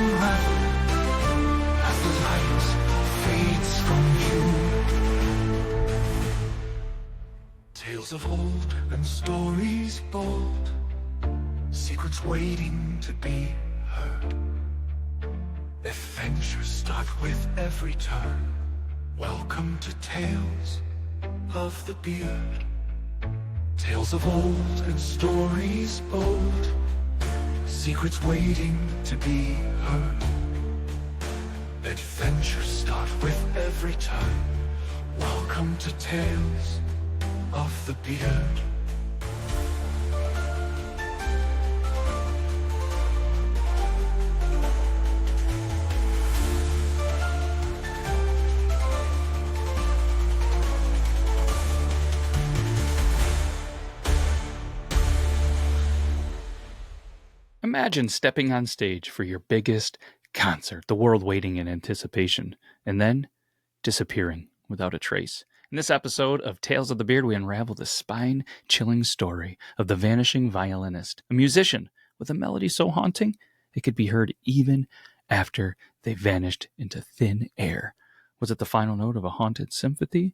unravel as the light fades from you. Tales of old and stories bold, secrets waiting to be heard. Adventures start with every turn. Welcome to Tales of the Beard. Tales of old and stories bold, secrets waiting to be heard. Adventures start with every turn. Welcome to Tales of the Beard. Imagine stepping on stage for your biggest concert, the world waiting in anticipation, and then disappearing without a trace. In this episode of Tales of the Beard, we unravel the spine-chilling story of the vanishing violinist, a musician with a melody so haunting it could be heard even after they vanished into thin air. Was it the final note of a haunted symphony,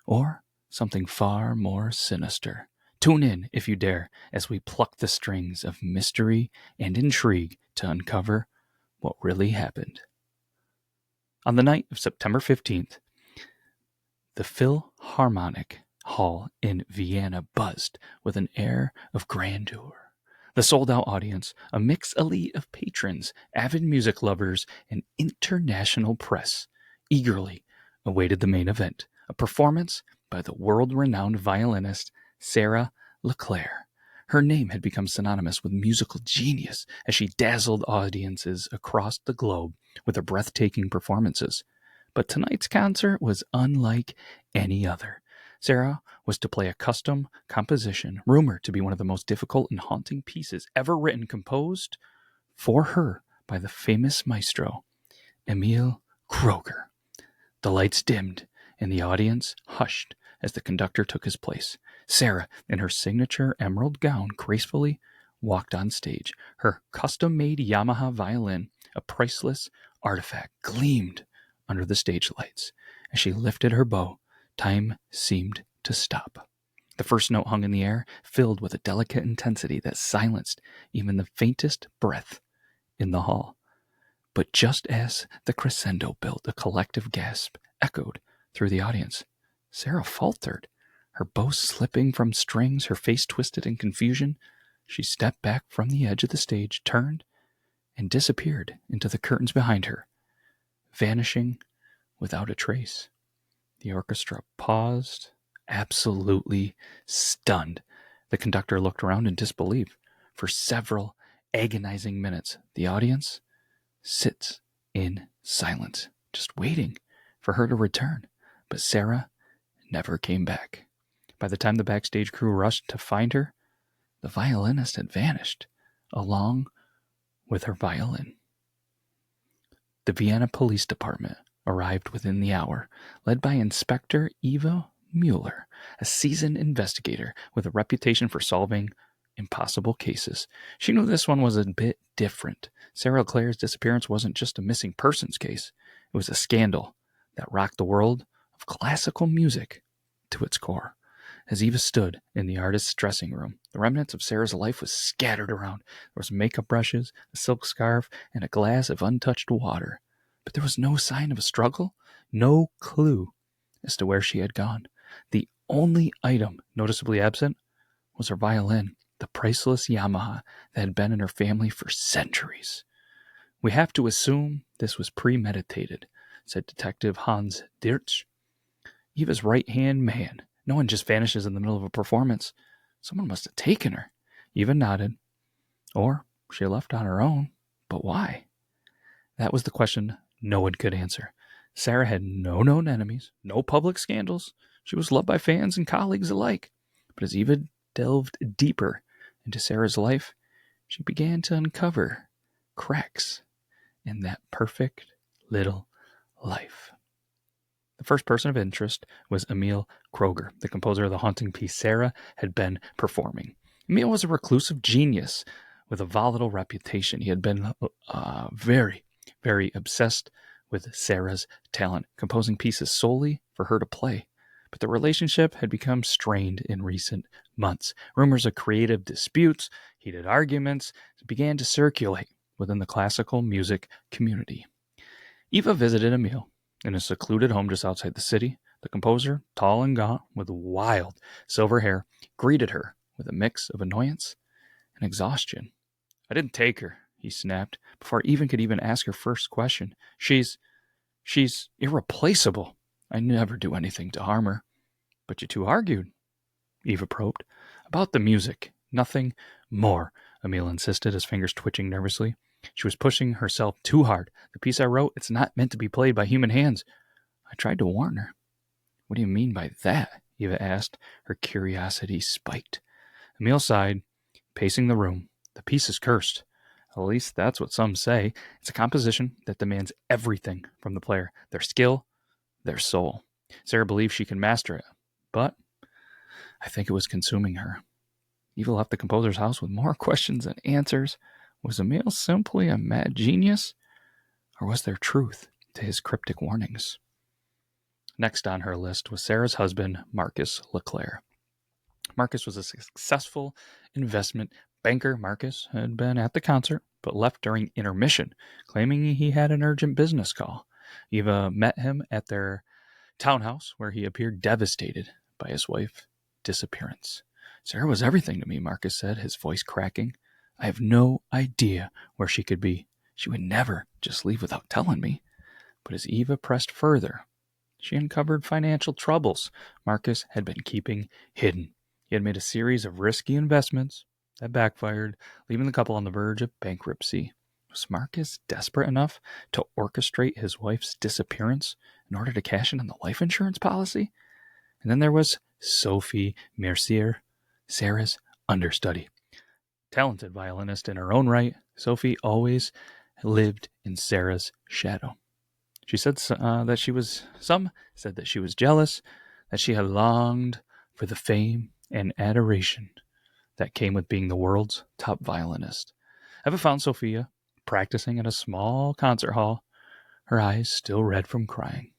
or something far more sinister? Tune in, if you dare, as we pluck the strings of mystery and intrigue to uncover what really happened. On the night of September 15th, the Philharmonic Hall in Vienna buzzed with an air of grandeur. The sold-out audience, a mixed elite of patrons, avid music lovers, and international press, eagerly awaited the main event, a performance by the world-renowned violinist Sarah LeClair. Her name had become synonymous with musical genius as she dazzled audiences across the globe with her breathtaking performances. But tonight's concert was unlike any other. Sarah was to play a custom composition rumored to be one of the most difficult and haunting pieces ever written, composed for her by the famous maestro, Emil Kroger. The lights dimmed and the audience hushed as the conductor took his place. Sarah, in her signature emerald gown, gracefully walked on stage. Her custom-made Yamaha violin, a priceless artifact, gleamed under the stage lights. As she lifted her bow, time seemed to stop. The first note hung in the air, filled with a delicate intensity that silenced even the faintest breath in the hall. But just as the crescendo built, a collective gasp echoed through the audience. Sarah faltered, her bow slipping from strings, her face twisted in confusion. She stepped back from the edge of the stage, turned, and disappeared into the curtains behind her, vanishing without a trace. The orchestra paused, absolutely stunned. The conductor looked around in disbelief. For several agonizing minutes, the audience sits in silence, just waiting for her to return. But Sarah never came back. By the time the backstage crew rushed to find her, the violinist had vanished, along with her violin. The Vienna Police Department arrived within the hour, led by Inspector Eva Mueller, a seasoned investigator with a reputation for solving impossible cases. She knew this one was a bit different. Sarah LeClair's disappearance wasn't just a missing persons case. It was a scandal that rocked the world of classical music to its core. As Eva stood in the artist's dressing room, the remnants of Sarah's life was scattered around. There was makeup brushes, a silk scarf, and a glass of untouched water. But there was no sign of a struggle, no clue as to where she had gone. The only item noticeably absent was her violin, the priceless Yamaha that had been in her family for centuries. "We have to assume this was premeditated," said Detective Hans Dirch, Eva's right-hand man. "No one just vanishes in the middle of a performance. Someone must have taken her." Eva nodded. "Or she left on her own. But why?" That was the question no one could answer. Sarah had no known enemies, no public scandals. She was loved by fans and colleagues alike. But as Eva delved deeper into Sarah's life, she began to uncover cracks in that perfect little life. The first person of interest was Emil Kroger, the composer of the haunting piece Sarah had been performing. Emil was a reclusive genius with a volatile reputation. He had been very very obsessed with Sarah's talent, composing pieces solely for her to play. But the relationship had become strained in recent months. Rumors of creative disputes, heated arguments began to circulate within the classical music community. Eva visited Emil in a secluded home just outside the city. The composer, tall and gaunt, with wild silver hair, greeted her with a mix of annoyance and exhaustion. "I didn't take her," he snapped, before Eva could even ask her first question. She's irreplaceable. I never do anything to harm her." "But you two argued," Eva probed. "About the music. Nothing more," Emil insisted, his fingers twitching nervously. "She was pushing herself too hard. The piece I wrote, it's not meant to be played by human hands." "I tried to warn her." "What do you mean by that?" Eva asked, her curiosity spiked. Emil sighed, pacing the room. "The piece is cursed. At least that's what some say. It's a composition that demands everything from the player, their skill, their soul. Sarah believes she can master it, but I think it was consuming her." Eva left the composer's house with more questions than answers. Was Emil simply a mad genius, or was there truth to his cryptic warnings? Next on her list was Sarah's husband, Marcus LeClair. Marcus was a successful investment banker. Marcus had been at the concert, but left during intermission, claiming he had an urgent business call. Eva met him at their townhouse, where he appeared devastated by his wife's disappearance. "Sarah was everything to me," Marcus said, his voice cracking. "I have no idea where she could be. She would never just leave without telling me." But as Eva pressed further, she uncovered financial troubles Marcus had been keeping hidden. He had made a series of risky investments that backfired, leaving the couple on the verge of bankruptcy. Was Marcus desperate enough to orchestrate his wife's disappearance in order to cash in on the life insurance policy? And then there was Sophie Mercier, Sarah's understudy. Talented violinist in her own right, Sophie always lived in Sarah's shadow. She said some said that she was jealous, that she had longed for the fame and adoration that came with being the world's top violinist. Eva found Sophia practicing at a small concert hall, her eyes still red from crying.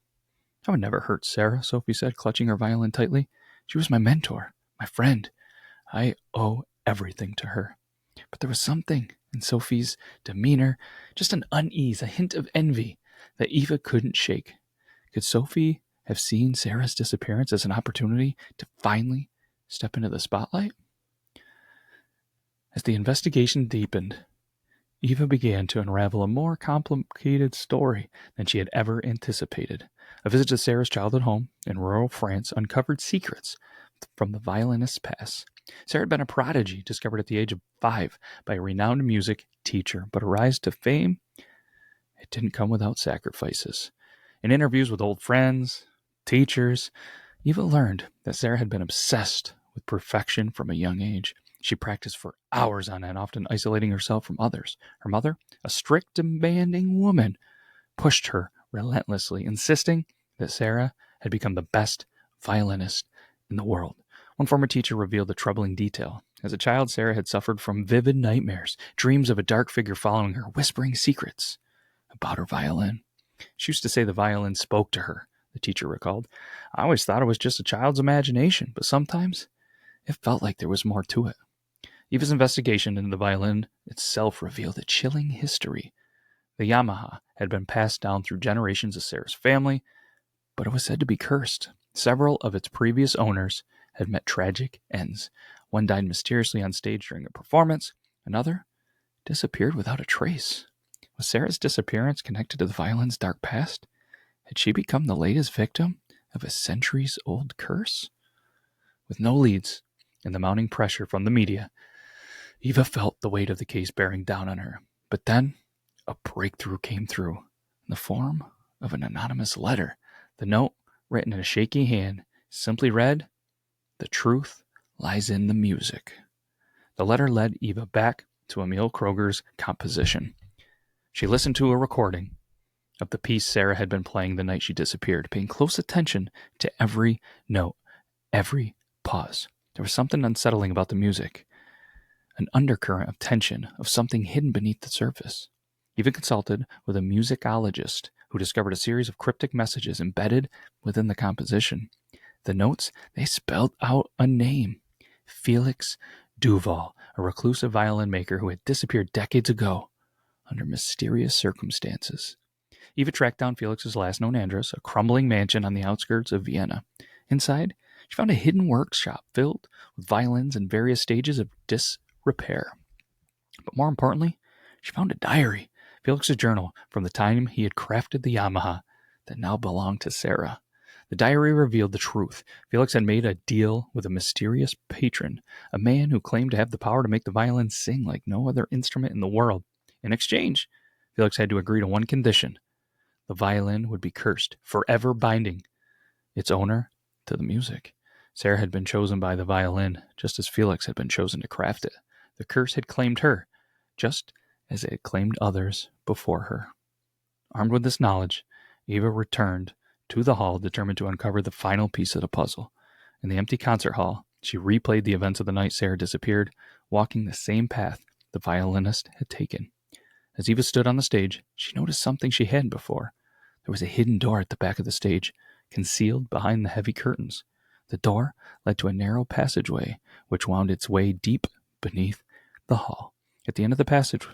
"I would never hurt Sarah," Sophie said, clutching her violin tightly. "She was my mentor, my friend. I owe everything to her." But there was something in Sophie's demeanor, just an unease, a hint of envy, that Eva couldn't shake. Could Sophie have seen Sarah's disappearance as an opportunity to finally step into the spotlight? As the investigation deepened, Eva began to unravel a more complicated story than she had ever anticipated. A visit to Sarah's childhood home in rural France uncovered secrets from the violinist's past. Sarah had been a prodigy, discovered at the age of 5 by a renowned music teacher, but her rise to fame, it didn't come without sacrifices. In interviews with old friends, teachers, Eva learned that Sarah had been obsessed with perfection from a young age. She practiced for hours on end, often isolating herself from others. Her mother, a strict, demanding woman, pushed her relentlessly, insisting that Sarah had become the best violinist in the world. One former teacher revealed a troubling detail. As a child, Sarah had suffered from vivid nightmares, dreams of a dark figure following her, whispering secrets about her violin. She used to say the violin spoke to her, the teacher recalled. "I always thought it was just a child's imagination, but sometimes it felt like there was more to it." Eva's investigation into the violin itself revealed a chilling history. The Yamaha had been passed down through generations of Sarah's family, but it was said to be cursed. Several of its previous owners had met tragic ends. One died mysteriously on stage during a performance. Another disappeared without a trace. Was Sarah's disappearance connected to the violin's dark past? Had she become the latest victim of a centuries-old curse? With no leads and the mounting pressure from the media, Eva felt the weight of the case bearing down on her. But then a breakthrough came through in the form of an anonymous letter. The note, written in a shaky hand, simply read, "The truth lies in the music." The letter led Eva back to Emil Kroger's composition. She listened to a recording of the piece Sarah had been playing the night she disappeared, paying close attention to every note, every pause. There was something unsettling about the music, an undercurrent of tension, of something hidden beneath the surface. even consulted with a musicologist who discovered a series of cryptic messages embedded within the composition. The notes, they spelled out a name: Felix Duval, a reclusive violin maker who had disappeared decades ago under mysterious circumstances. Eva tracked down Felix's last known address, a crumbling mansion on the outskirts of Vienna. Inside, she found a hidden workshop filled with violins in various stages of disrepair. But more importantly, she found a diary, Felix's journal from the time he had crafted the Yamaha that now belonged to Sarah. The diary revealed the truth. Felix had made a deal with a mysterious patron, a man who claimed to have the power to make the violin sing like no other instrument in the world. In exchange, Felix had to agree to one condition: the violin would be cursed, forever binding its owner to the music. Sarah had been chosen by the violin, just as Felix had been chosen to craft it. The curse had claimed her, just as it had claimed others before her. Armed with this knowledge, Eva returned to the hall, determined to uncover the final piece of the puzzle. In the empty concert hall, she replayed the events of the night Sarah disappeared, walking the same path the violinist had taken. As Eva stood on the stage, she noticed something she hadn't before. There was a hidden door at the back of the stage, concealed behind the heavy curtains. The door led to a narrow passageway, which wound its way deep beneath the hall. At the end of the passage,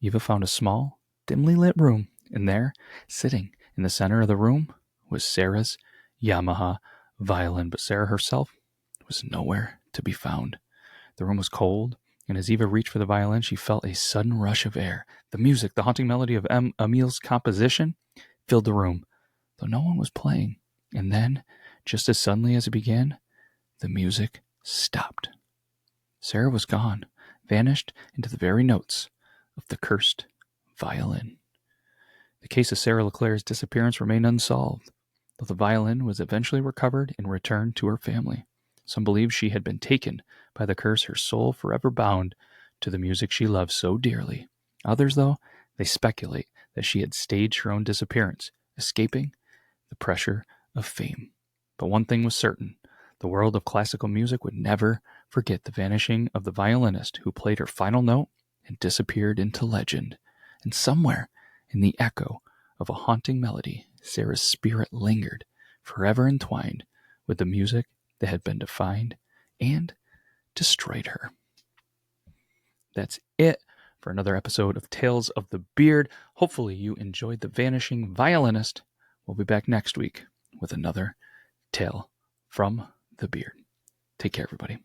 Eva found a small, dimly lit room, and there, sitting in the center of the room, was Sarah's Yamaha violin. But Sarah herself was nowhere to be found. The room was cold, and as Eva reached for the violin, she felt a sudden rush of air. The music, the haunting melody of Emil's composition, filled the room, though no one was playing. And then, just as suddenly as it began, the music stopped. Sarah was gone, vanished into the very notes of the cursed violin. The case of Sarah LeClair's disappearance remained unsolved, though the violin was eventually recovered and returned to her family. Some believe she had been taken by the curse, her soul forever bound to the music she loved so dearly. Others, though, they speculate that she had staged her own disappearance, escaping the pressure of fame. But one thing was certain: the world of classical music would never forget the vanishing of the violinist who played her final note and disappeared into legend. And somewhere in the echo of a haunting melody, Sarah's spirit lingered, forever entwined with the music that had been defined and destroyed her. That's it for another episode of Tales of the Beard. Hopefully you enjoyed The Vanishing Violinist. We'll be back next week with another tale from the beard. Take care, everybody.